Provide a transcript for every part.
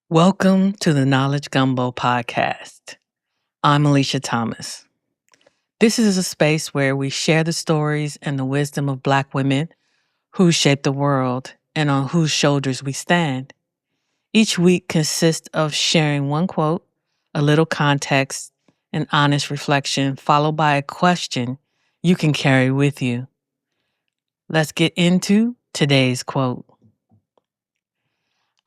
Welcome to the Knowledge Gumbo Podcast. I'm Alicia Thomas. This is a space where we share the stories and the wisdom of Black women who shape the world and on whose shoulders we stand. Each week consists of sharing one quote, a little context, and honest reflection, followed by a question you can carry with you. Let's get into today's quote.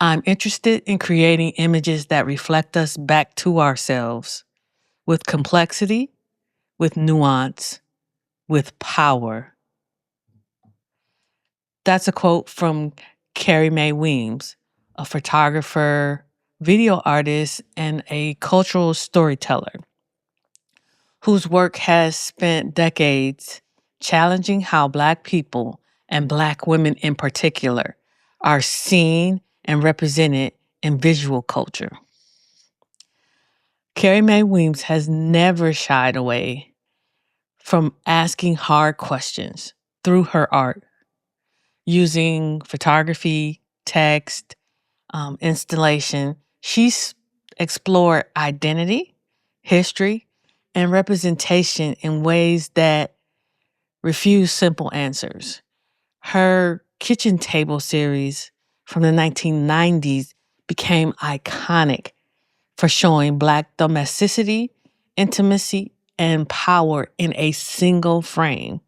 I'm interested in creating images that reflect us back to ourselves with complexity, with nuance, with power. That's a quote from Carrie Mae Weems, a photographer, video artist, and a cultural storyteller whose work has spent decades challenging how Black people, and Black women in particular, are seen and represented in visual culture. Carrie Mae Weems has never shied away from asking hard questions through her art, using photography, text, installation. She's explored identity, history, and representation in ways that refuse simple answers. Her kitchen table series from the 1990s became iconic for showing Black domesticity, intimacy, and power in a single frame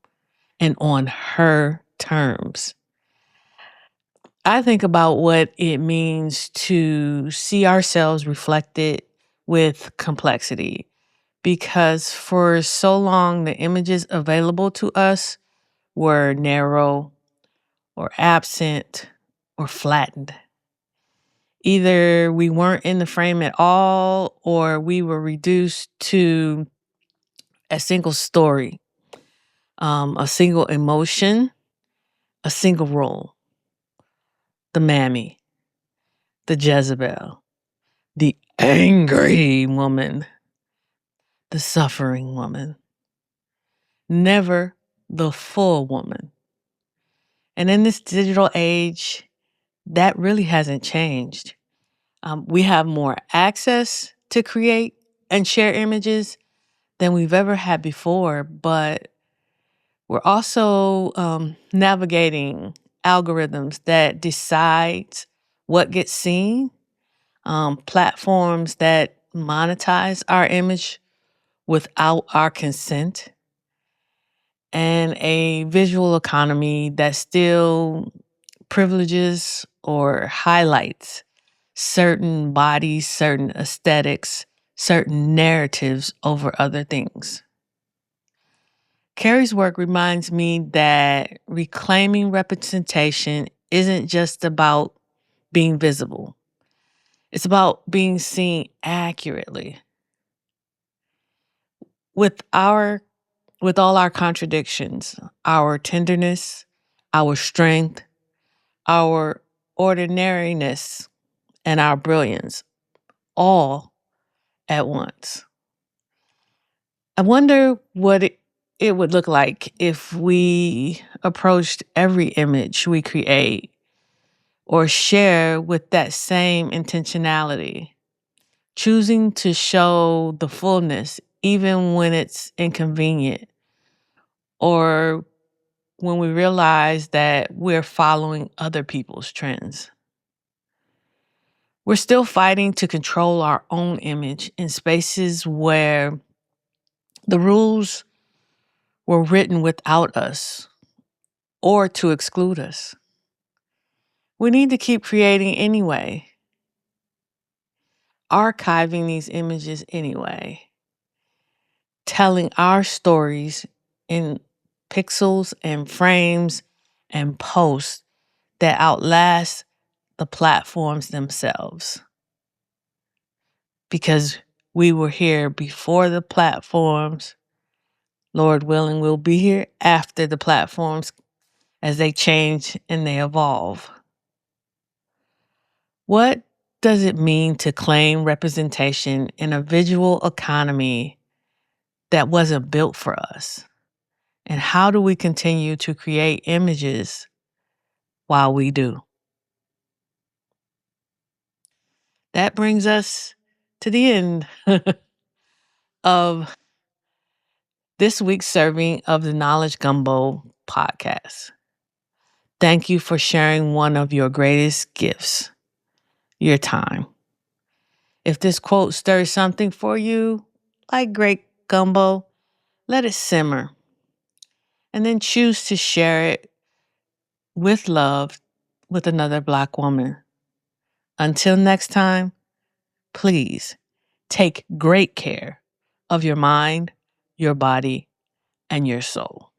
and on her terms. I think about what it means to see ourselves reflected with complexity, because for so long, the images available to us were narrow or absent or flattened. Either we weren't in the frame at all, or we were reduced to a single story, a single emotion, a single role. The mammy, the Jezebel, the angry woman, the suffering woman. Never the full woman. And in this digital age, that really hasn't changed. We have more access to create and share images than we've ever had before, but we're also navigating algorithms that decide what gets seen, platforms that monetize our image without our consent, and a visual economy that still privileges or highlights certain bodies, certain aesthetics, certain narratives over other things. Carrie's work reminds me that reclaiming representation isn't just about being visible. It's about being seen accurately. With all our contradictions, our tenderness, our strength, our ordinariness, and our brilliance, all at once. I wonder what it would look like if we approached every image we create or share with that same intentionality, choosing to show the fullness even when it's inconvenient, or when we realize that we're following other people's trends. We're still fighting to control our own image in spaces where the rules were written without us or to exclude us. We need to keep creating anyway, archiving these images anyway, telling our stories in pixels and frames and posts that outlast the platforms themselves. Because we were here before the platforms. Lord willing, we'll be here after the platforms as they change and they evolve. What does it mean to claim representation in a visual economy that wasn't built for us? And how do we continue to create images while we do? that brings us to the end of this week's serving of the Knowledge Gumbo Podcast. Thank you for sharing one of your greatest gifts, your time. If this quote stirs something for you, like great gumbo, let it simmer and then choose to share it with love with another Black woman. Until next time, please take great care of your mind, your body, and your soul.